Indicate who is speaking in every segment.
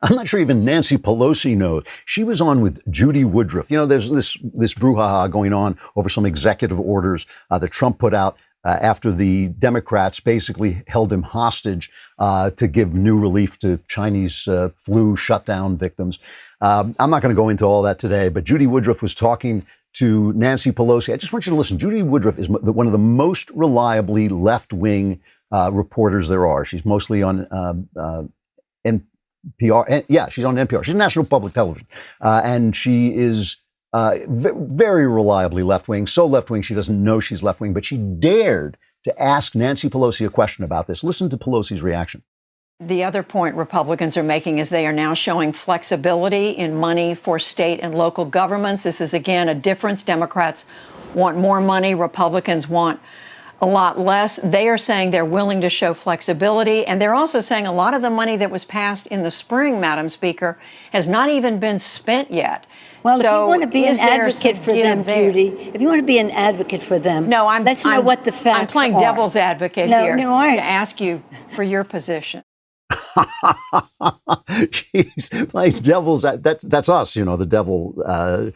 Speaker 1: I'm not sure even Nancy Pelosi knows. She was on with Judy Woodruff. You know, there's this brouhaha going on over some executive orders that Trump put out after the Democrats basically held him hostage to give new relief to Chinese flu shutdown victims. I'm not going to go into all that today, but Judy Woodruff was talking to Nancy Pelosi. I just want you to listen. Judy Woodruff is one of the most reliably left-wing reporters there are. She's mostly on NPR. Yeah, she's on NPR. She's National Public Television. And she is very reliably left-wing. So left-wing, she doesn't know she's left-wing, but she dared to ask Nancy Pelosi a question about this. Listen to Pelosi's reaction.
Speaker 2: The other point Republicans are making is they are now showing flexibility in money for state and local governments. This is, again, a difference. Democrats want more money. Republicans want a lot less. They are saying they're willing to show flexibility. And they're also saying a lot of the money that was passed in the spring, Madam Speaker, has not even been spent yet.
Speaker 3: Well, so if you want to be an advocate for them, Judy, if you want to be an advocate for them, let's know what the facts are.
Speaker 2: I'm playing devil's advocate here
Speaker 3: to
Speaker 2: ask you for your position.
Speaker 1: She's playing devil's. That's us, you know, the devil.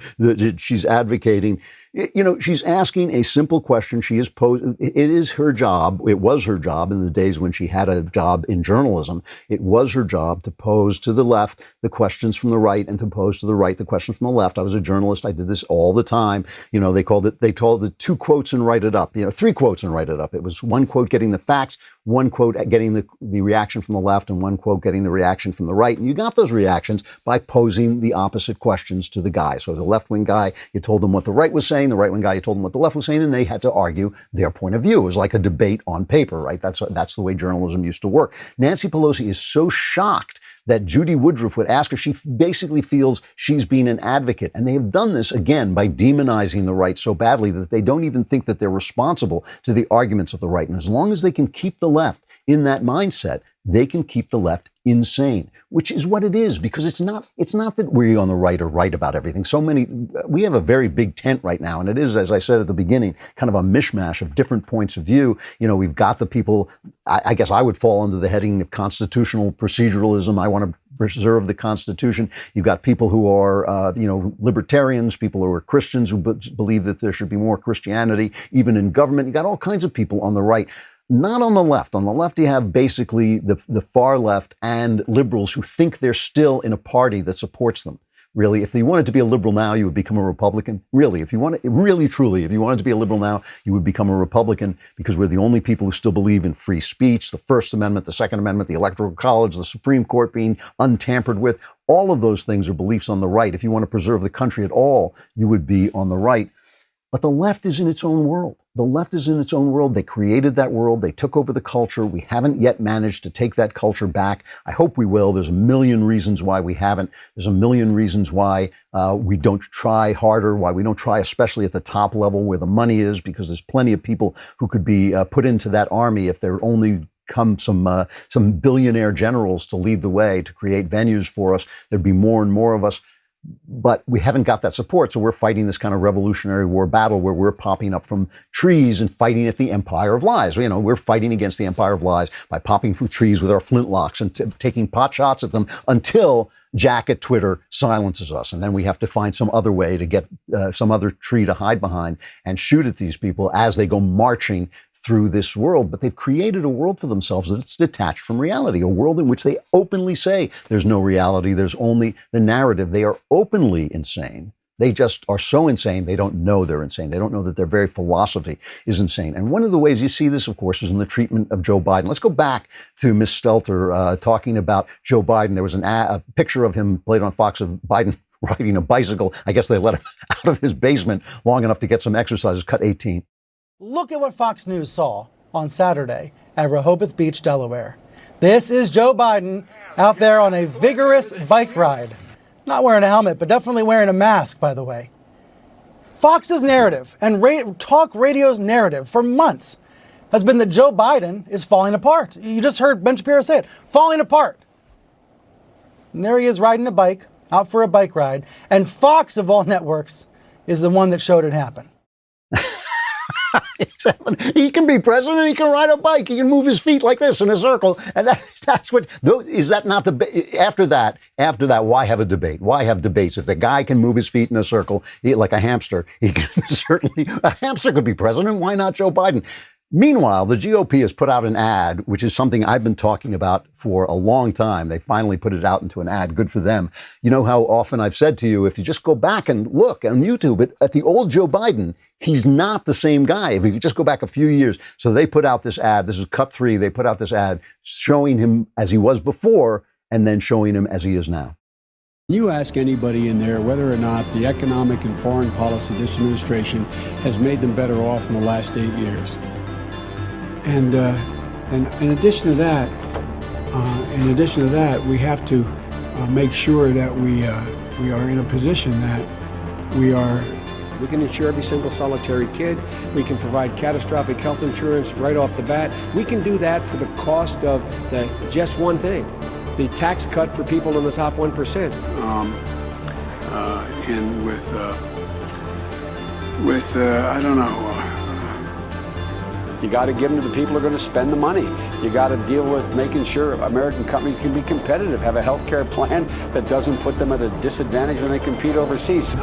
Speaker 1: She's advocating. You know, she's asking a simple question. She is it is her job. It was her job in the days when she had a job in journalism. It was her job to pose to the left the questions from the right and to pose to the right the questions from the left. I was a journalist. I did this all the time. You know, they told it 2 quotes and write it up. You know, 3 quotes and write it up. It was 1 quote getting the facts, 1 quote getting the reaction from the left, and 1 quote getting the reaction from the right. And you got those reactions by posing the opposite questions to the guy. So the left-wing guy, you told them what the right was saying. The right-wing guy, you told them what the left was saying, and they had to argue their point of view. It was like a debate on paper, right? That's the way journalism used to work. Nancy Pelosi is so shocked that Judy Woodruff would ask her. She basically feels she's being an advocate. And they have done this, again, by demonizing the right so badly that they don't even think that they're responsible to the arguments of the right. And as long as they can keep the left in that mindset, they can keep the left insane, which is what it is, because it's not that we on the right are right about everything. We have a very big tent right now, and it is, as I said at the beginning, kind of a mishmash of different points of view. You know, we've got the people, I guess I would fall under the heading of constitutional proceduralism. I want to preserve the Constitution. You've got people who are, libertarians, people who are Christians who believe that there should be more Christianity, even in government. You got all kinds of people on the right. Not on the left. On the left, you have basically the far left and liberals who think they're still in a party that supports them. Really, if you wanted to be a liberal now, you would become a Republican. Really, if you wanted to be a liberal now, you would become a Republican, because we're the only people who still believe in free speech, the First Amendment, the Second Amendment, the Electoral College, the Supreme Court being untampered with. All of those things are beliefs on the right. If you want to preserve the country at all, you would be on the right. But the left is in its own world. The left is in its own world. They created that world. They took over the culture. We haven't yet managed to take that culture back. I hope we will. There's a million reasons why we haven't. There's a million reasons why we don't try harder, why we don't try, especially at the top level where the money is, because there's plenty of people who could be put into that army if there only come some billionaire generals to lead the way, to create venues for us. There'd be more and more of us. But we haven't got that support, so we're fighting this kind of Revolutionary War battle where we're popping up from trees and fighting at the Empire of Lies. You know, we're fighting against the Empire of Lies by popping from trees with our flintlocks and taking pot shots at them until Jack at Twitter silences us. And then we have to find some other way to get some other tree to hide behind and shoot at these people as they go marching through this world. But they've created a world for themselves that's detached from reality, a world in which they openly say there's no reality, there's only the narrative. They are openly insane. They just are so insane, they don't know they're insane. They don't know that their very philosophy is insane. And one of the ways you see this, of course, is in the treatment of Joe Biden. Let's go back to Ms. Stelter talking about Joe Biden. There was a picture of him played on Fox of Biden riding a bicycle. I guess they let him out of his basement long enough to get some exercises. Cut 18.
Speaker 4: Look at what Fox News saw on Saturday at Rehoboth Beach, Delaware. This is Joe Biden out there on a vigorous bike ride. Not wearing a helmet, but definitely wearing a mask, by the way. Fox's narrative and talk radio's narrative for months has been that Joe Biden is falling apart. You just heard Ben Shapiro say it, falling apart. And there he is riding a bike, out for a bike ride, and Fox, of all networks, is the one that showed it happen.
Speaker 1: He can be president. He can ride a bike. He can move his feet like this in a circle. And that's what, is that not the, after that, why have a debate? Why have debates? If the guy can move his feet in a circle, like a hamster, he can certainly, a hamster could be president. Why not Joe Biden? Meanwhile, the GOP has put out an ad, which is something I've been talking about for a long time. They finally put it out into an ad. Good for them. You know how often I've said to you, if you just go back and look on YouTube at the old Joe Biden, he's not the same guy. If you could just go back a few years. So they put out this ad. This is cut 3. They put out this ad showing him as he was before and then showing him as he is now.
Speaker 5: You ask anybody in there whether or not the economic and foreign policy of this administration has made them better off in the last 8 years. And in addition to that, we have to make sure that we are in a position that we can insure every single solitary kid. We can provide catastrophic health insurance right off the bat. We can do that for the cost of just one thing, the tax cut for people in the top 1%. And with I don't know. You got to give them to the people who are going to spend the money. You got to deal with making sure American companies can be competitive, have a health care plan that doesn't put them at a disadvantage when they compete overseas.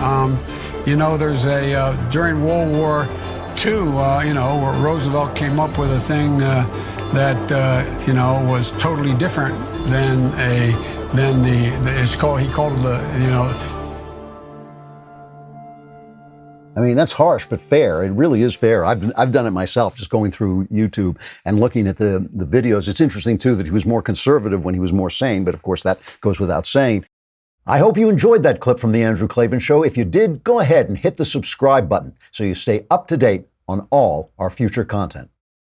Speaker 5: There's during World War II, where Roosevelt came up with a thing that was totally different than he called it
Speaker 1: I mean, that's harsh, but fair. It really is fair. I've done it myself, just going through YouTube and looking at the videos. It's interesting, too, that he was more conservative when he was more sane. But, of course, that goes without saying. I hope you enjoyed that clip from The Andrew Klavan Show. If you did, go ahead and hit the subscribe button so you stay up to date on all our future content.